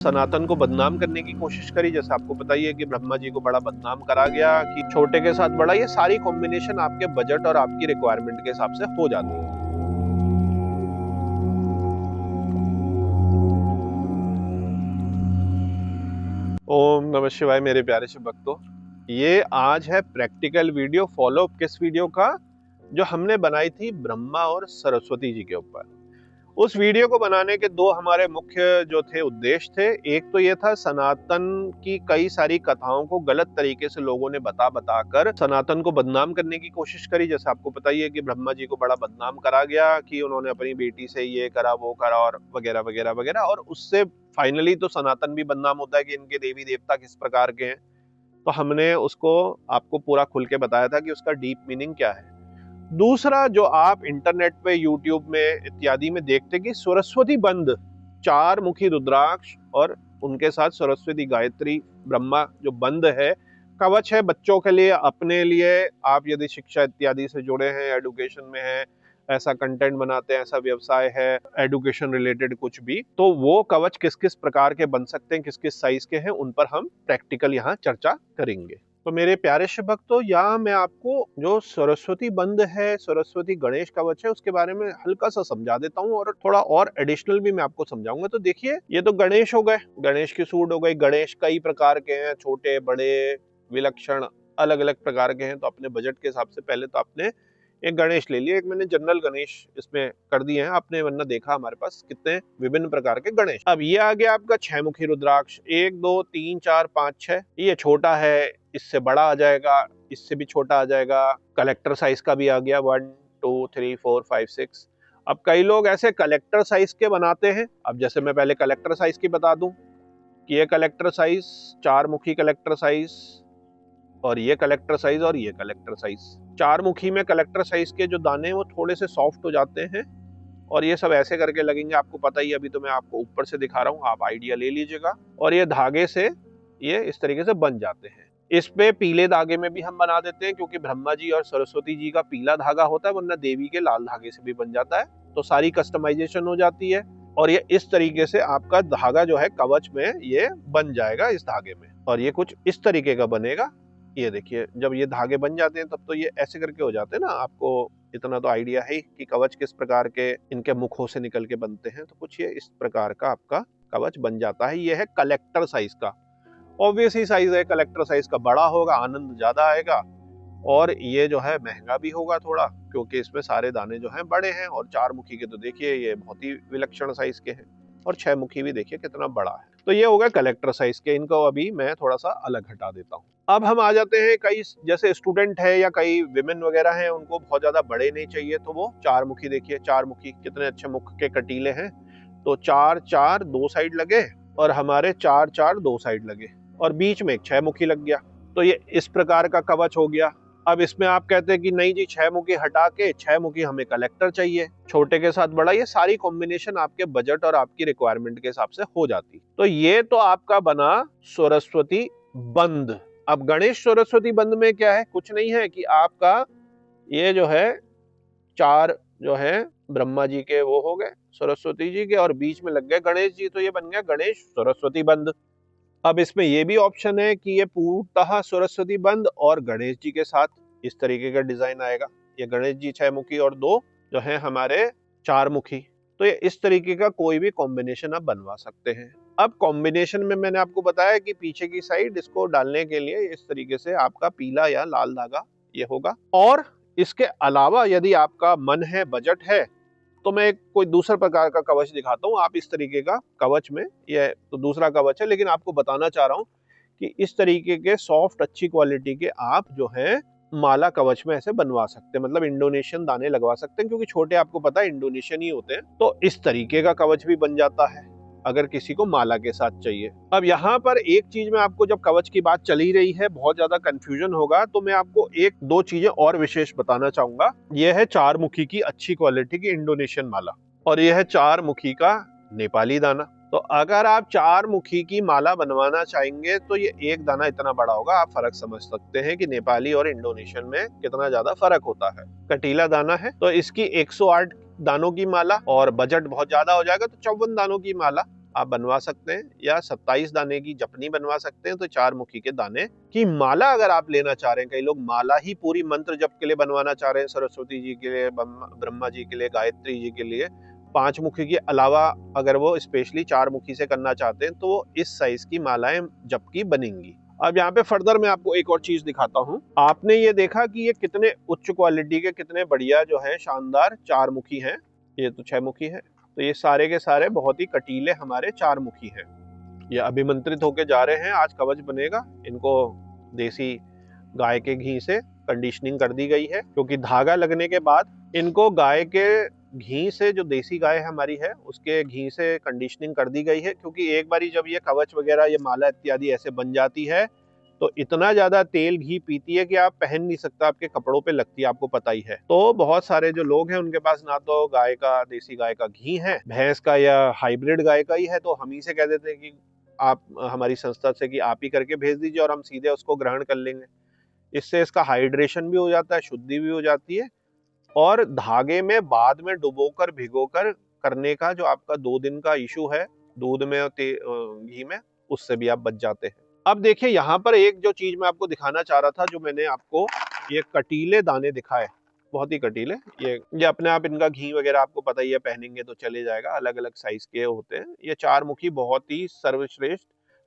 सनातन को बदनाम करने की कोशिश करी। जैसे आपको पता ही है कि ब्रह्मा जी को बड़ा बदनाम करा गया कि छोटे के साथ बड़ा, ये सारी कॉम्बिनेशन आपके बजट और आपकी रिक्वायरमेंट के हिसाब से हो जाती है। ओम नमः शिवाय मेरे प्यारे से भक्तों, ये आज है प्रैक्टिकल वीडियो फॉलोअप किस वीडियो का, जो हमने बनाई थी ब्रह्मा और सरस्वती जी के ऊपर। उस वीडियो को बनाने के दो हमारे मुख्य जो थे उद्देश्य थे। एक तो ये था सनातन की कई सारी कथाओं को गलत तरीके से लोगों ने बता कर सनातन को बदनाम करने की कोशिश करी। जैसे आपको पता ही है कि ब्रह्मा जी को बड़ा बदनाम करा गया कि उन्होंने अपनी बेटी से ये करा वो करा और वगैरह वगैरह वगैरह, और उससे फाइनली तो सनातन भी बदनाम होता है कि इनके देवी देवता किस प्रकार के हैं। तो हमने उसको आपको पूरा खुल के बताया था कि उसका डीप मीनिंग क्या है। दूसरा जो आप इंटरनेट पे यूट्यूब में इत्यादि में देखते कि सरस्वती बंद, चार मुखी रुद्राक्ष और उनके साथ सरस्वती गायत्री ब्रह्मा जो बंद है, कवच है बच्चों के लिए, अपने लिए। आप यदि शिक्षा इत्यादि से जुड़े हैं, एडुकेशन में हैं, ऐसा कंटेंट बनाते हैं, ऐसा व्यवसाय है एडुकेशन रिलेटेड कुछ भी, तो वो कवच किस किस प्रकार के बन सकते हैं, किस किस साइज के हैं, उन पर हम प्रैक्टिकल यहाँ चर्चा करेंगे। तो मेरे प्यारे से भक्तों, यहाँ मैं आपको जो सरस्वती बंद है, सरस्वती गणेश कवच है, उसके बारे में हल्का सा समझा देता हूँ और थोड़ा और एडिशनल भी मैं आपको समझाऊंगा। तो देखिए, ये तो गणेश हो गए, गणेश की सूट हो गई। गणेश कई प्रकार के हैं, छोटे बड़े विलक्षण अलग अलग प्रकार के हैं। तो अपने बजट के हिसाब से पहले तो आपने एक गणेश ले लिया। एक मैंने जनरल गणेश इसमें कर दिए हैं आपने, वरना देखा हमारे पास कितने विभिन्न प्रकार के गणेश। अब ये आ गया आपका 6 मुखी रुद्राक्ष, 1 2 3 4 5 6। ये छोटा है, इससे बड़ा आ जाएगा, इससे भी छोटा आ जाएगा। कलेक्टर साइज का भी आ गया, 1 2 3 4 5 6। अब कई लोग ऐसे कलेक्टर साइज के बनाते हैं। अब जैसे मैं पहले कलेक्टर साइज की बता दूं कि ये कलेक्टर साइज, 4 मुखी कलेक्टर साइज, और ये कलेक्टर साइज और ये कलेक्टर साइज। 4 मुखी में कलेक्टर साइज के जो दाने हैं वो थोड़े से सॉफ्ट हो जाते हैं, और ये सब ऐसे करके लगेंगे। आपको पता ही, अभी तो मैं आपको ऊपर से दिखा रहा हूँ, आप आइडिया ले लीजिएगा। और ये धागे से ये इस तरीके से बन जाते हैं। इस पे पीले धागे में भी हम बना देते हैं, क्योंकि ब्रह्मा जी और सरस्वती जी का पीला धागा होता है, वरना देवी के लाल धागे से भी बन जाता है। तो सारी कस्टमाइजेशन हो जाती है, और ये इस तरीके से आपका धागा जो है कवच में ये बन जाएगा इस धागे में, और ये कुछ इस तरीके का बनेगा। ये देखिए, जब ये धागे बन जाते हैं तब तो ये ऐसे करके हो जाते हैं ना। आपको इतना तो आइडिया है कि कवच किस प्रकार के इनके मुखों से निकल के बनते हैं। तो कुछ ये इस प्रकार का आपका कवच बन जाता है। ये है कलेक्टर साइज का। ऑब्वियस ही साइज है, कलेक्टर साइज का बड़ा होगा, आनंद ज्यादा आएगा, और ये जो है महंगा भी होगा थोड़ा, क्योंकि इसमें सारे दाने जो हैं बड़े हैं। और 4 मुखी के तो देखिए ये बहुत ही विलक्षण साइज के हैं, और 6 मुखी भी देखिए कितना बड़ा है। तो ये होगा कलेक्टर साइज के। इनको अभी मैं थोड़ा सा अलग हटा देता हूँ। अब हम आ जाते हैं, कई जैसे स्टूडेंट है या कई विमेन वगैरह हैं, उनको बहुत ज्यादा बड़े नहीं चाहिए, तो वो 4 मुखी, देखिए 4 मुखी कितने अच्छे मुख के कटीले हैं। तो 4 4 2 साइड लगे, और हमारे 4 4 2 साइड लगे, और बीच में एक 6 मुखी लग गया। तो ये इस प्रकार का कवच हो गया। अब इसमें आप कहते हैं कि नहीं जी, 6 मुखी हटा के 6 मुखी हमें कलेक्टर चाहिए, छोटे के साथ बड़ा। ये सारी कॉम्बिनेशन आपके बजट और आपकी रिक्वायरमेंट के हिसाब से हो जाती। तो ये तो आपका बना सरस्वती बंद। अब गणेश सरस्वती बंद में क्या है, कुछ नहीं है कि आपका ये जो है 4 जो है ब्रह्मा जी के वो हो गए, सरस्वती जी के, और बीच में लग गए गणेश जी। तो ये बन गया गणेश सरस्वती बंद। अब इसमें ये भी ऑप्शन है कि ये पूर्णतः सरस्वती बंद और गणेश जी के साथ इस तरीके का डिजाइन आएगा। ये गणेश जी 6 मुखी और 2 जो है हमारे 4 मुखी। तो ये इस तरीके का कोई भी कॉम्बिनेशन आप बनवा सकते हैं। अब कॉम्बिनेशन में मैंने आपको बताया कि पीछे की साइड इसको डालने के लिए इस तरीके से आपका पीला या लाल धागा ये होगा। और इसके अलावा यदि आपका मन है, बजट है, तो मैं कोई दूसरा प्रकार का कवच दिखाता हूँ। आप इस तरीके का कवच में, ये तो दूसरा कवच है, लेकिन आपको बताना चाह रहा हूँ कि इस तरीके के सॉफ्ट अच्छी क्वालिटी के आप जो है माला कवच में ऐसे बनवा सकते हैं, मतलब इंडोनेशियन दाने लगवा सकते हैं, क्योंकि छोटे आपको पता है इंडोनेशियन ही होते हैं। तो इस तरीके का कवच भी बन जाता है अगर किसी को माला के साथ चाहिए। अब यहाँ पर एक चीज में आपको, जब कवच की बात चली रही है, बहुत ज्यादा कंफ्यूजन होगा, तो मैं आपको 1 2 चीजें और विशेष बताना चाहूंगा। यह है 4 मुखी की अच्छी क्वालिटी की इंडोनेशियन माला, और यह है 4 मुखी का नेपाली दाना। तो अगर आप 4 मुखी की माला बनवाना चाहेंगे तो ये एक दाना इतना बड़ा होगा। आप फर्क समझ सकते हैं कि नेपाली और इंडोनेशियन में कितना ज्यादा फर्क होता है। कटीला दाना है, तो इसकी 108 दानों की माला, और बजट बहुत ज्यादा हो जाएगा तो 54 दानों की माला आप बनवा सकते हैं, या 27 दाने की जपनी बनवा सकते हैं। तो 4 मुखी के दाने की माला अगर आप लेना चाह रहे हैं, कई लोग माला ही पूरी मंत्र जप के लिए बनवाना चाह रहे हैं, सरस्वती जी के लिए, ब्रह्मा जी के लिए, गायत्री जी के लिए, 5 मुखी के अलावा अगर वो स्पेशली 4 मुखी से करना चाहते हैं, तो इस साइज की मालाएं जप की बनेंगी। अब यहाँ पे फर्दर मैं आपको एक और चीज दिखाता हूँ। आपने ये देखा कि ये कितने उच्च क्वालिटी के, कितने बढ़िया जो है शानदार 4 मुखी हैं। ये तो 6 मुखी है, तो ये सारे के सारे बहुत ही कटीले हमारे 4 मुखी हैं। ये अभिमंत्रित होके जा रहे हैं, आज कवच बनेगा। इनको देसी गाय के घी से कंडीशनिंग कर दी गई है, क्योंकि धागा लगने के बाद इनको गाय के घी से, जो देसी गाय हमारी है उसके घी से कंडीशनिंग कर दी गई है। क्योंकि एक बारी जब ये कवच वगैरह, ये माला इत्यादि ऐसे बन जाती है, तो इतना ज्यादा तेल घी पीती है कि आप पहन नहीं सकता, आपके कपड़ों पे लगती है, आपको पता ही है। तो बहुत सारे जो लोग हैं उनके पास ना तो गाय का, देसी गाय का घी है, भैंस का या हाइब्रिड गाय का ही है, तो हम ही से कह देते हैं कि आप हमारी संस्था से कि आप ही करके भेज दीजिए और हम सीधे उसको ग्रहण कर लेंगे। इससे इसका हाइड्रेशन भी हो जाता है, शुद्धि भी हो जाती है, और धागे में बाद में डुबोकर भिगोकर करने का जो आपका 2 दिन का इशू है दूध में और घी में, उससे भी आप बच जाते हैं। अब देखिए यहाँ पर एक जो चीज मैं आपको दिखाना चाह रहा था, जो मैंने आपको ये कटीले दाने दिखाए, बहुत ही कटीले, ये अपने आप इनका घी वगैरह आपको पता ही है, पहनेंगे तो चले जाएगा, अलग अलग साइज के होते हैं। ये 4 मुखी बहुत ही सर्वश्रेष्ठ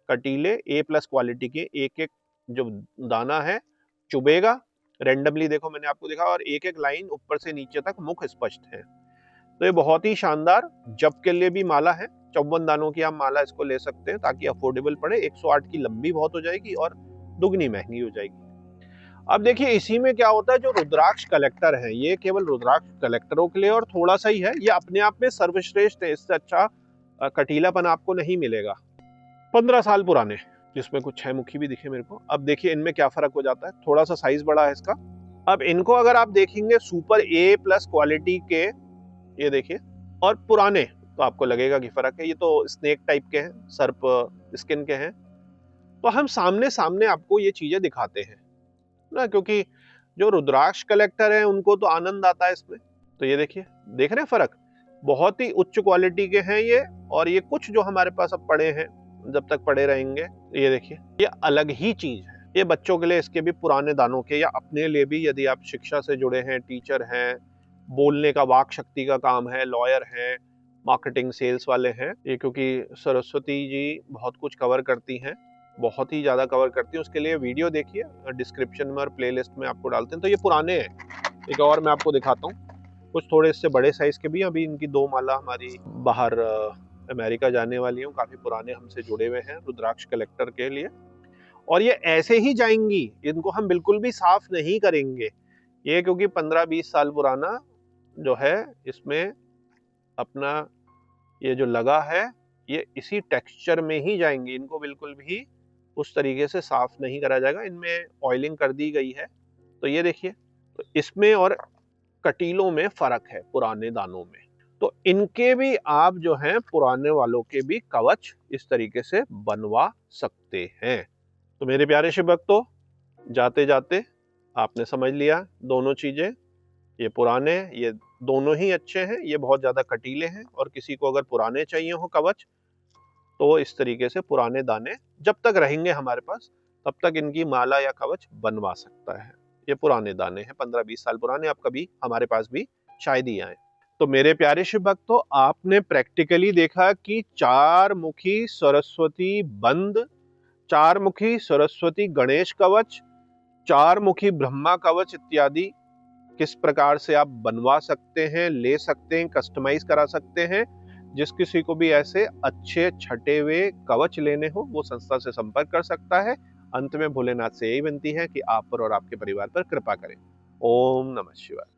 कटीले A+ क्वालिटी के, एक एक जो दाना है चुभेगा रेंडमली, देखो मैंने आपको दिखा, और एक एक लाइन ऊपर से नीचे तक मुख स्पष्ट है। तो ये बहुत ही शानदार जप के लिए भी माला है। 54 दानों की आप माला इसको ले सकते हैं, ताकि अफोर्डेबल पड़े। 108 की लंबी बहुत हो जाएगी और दुगनी महंगी हो जाएगी। अब देखिए इसी में क्या होता है, जो रुद्राक्ष कलेक्टर है, ये केवल रुद्राक्ष कलेक्टरों के लिए और थोड़ा सा ही है, ये अपने आप में सर्वश्रेष्ठ है। इससे अच्छा कटीलापन आपको नहीं मिलेगा। 15 साल पुराने, जिसमें कुछ 6 मुखी भी दिखे मेरे को। अब देखिए इनमें क्या फर्क हो जाता है, थोड़ा सा साइज बड़ा है इसका। अब इनको अगर आप देखेंगे सुपर A+ क्वालिटी के, ये देखिए, और पुराने, तो आपको लगेगा कि फर्क है। ये तो स्नेक टाइप के हैं, सर्प स्किन के हैं। तो हम सामने सामने आपको ये चीजें दिखाते हैं ना, क्योंकि जो रुद्राक्ष कलेक्टर है उनको तो आनंद आता है इसमें। तो ये देखिए, देख रहे हैं फर्क, बहुत ही उच्च क्वालिटी के हैं ये। और ये कुछ जो हमारे पास अब पड़े हैं, जब तक पड़े रहेंगे, ये देखिए, ये अलग ही चीज है। ये बच्चों के लिए इसके भी पुराने दानों के, या अपने लिए भी, यदि आप शिक्षा से जुड़े हैं, टीचर हैं, बोलने का वाक शक्ति का काम है, लॉयर हैं, मार्केटिंग सेल्स वाले हैं, ये क्योंकि सरस्वती जी बहुत कुछ कवर करती हैं, बहुत ही ज्यादा कवर करती हैं। उसके लिए वीडियो देखिए, डिस्क्रिप्शन में और प्लेलिस्ट में आपको डालते हैं। तो ये पुराने हैं। एक और मैं आपको दिखाता हूँ, कुछ थोड़े इससे बड़े साइज के भी। अभी इनकी 2 माला हमारी बाहर अमेरिका जाने वाली हूँ, काफी पुराने हमसे जुड़े हुए हैं रुद्राक्ष कलेक्टर के लिए। और ये ऐसे ही जाएंगी, इनको हम बिल्कुल भी साफ नहीं करेंगे। ये क्योंकि 15-20 साल पुराना जो है, इसमें अपना ये जो लगा है, ये इसी टेक्सचर में ही जाएंगी। इनको बिल्कुल भी उस तरीके से साफ नहीं करा जाएगा। इनमें ऑयलिंग कर दी गई है। तो ये देखिए, तो इसमें और कटीलों में फर्क है, पुराने दानों में। तो इनके भी आप जो हैं, पुराने वालों के भी कवच इस तरीके से बनवा सकते हैं। तो मेरे प्यारे शिव भक्तों, जाते जाते आपने समझ लिया दोनों चीजें। ये पुराने, ये दोनों ही अच्छे हैं, ये बहुत ज्यादा कटीले हैं। और किसी को अगर पुराने चाहिए हो कवच, तो इस तरीके से पुराने दाने जब तक रहेंगे हमारे पास, तब तक इनकी माला या कवच बनवा सकता है। ये पुराने दाने हैं, 15-20 साल पुराने, आप कभी हमारे पास भी शायद ही आए। तो मेरे प्यारे शिव भक्तों, आपने प्रैक्टिकली देखा कि 4 मुखी सरस्वती बंद, 4 मुखी सरस्वती गणेश कवच, 4 मुखी ब्रह्मा कवच इत्यादि किस प्रकार से आप बनवा सकते हैं, ले सकते हैं, कस्टमाइज करा सकते हैं। जिस किसी को भी ऐसे अच्छे छटे हुए कवच लेने हो, वो संस्था से संपर्क कर सकता है। अंत में भोलेनाथ से यही विनती है कि आप पर और आपके परिवार पर कृपा करें। ओम नमः शिवाय।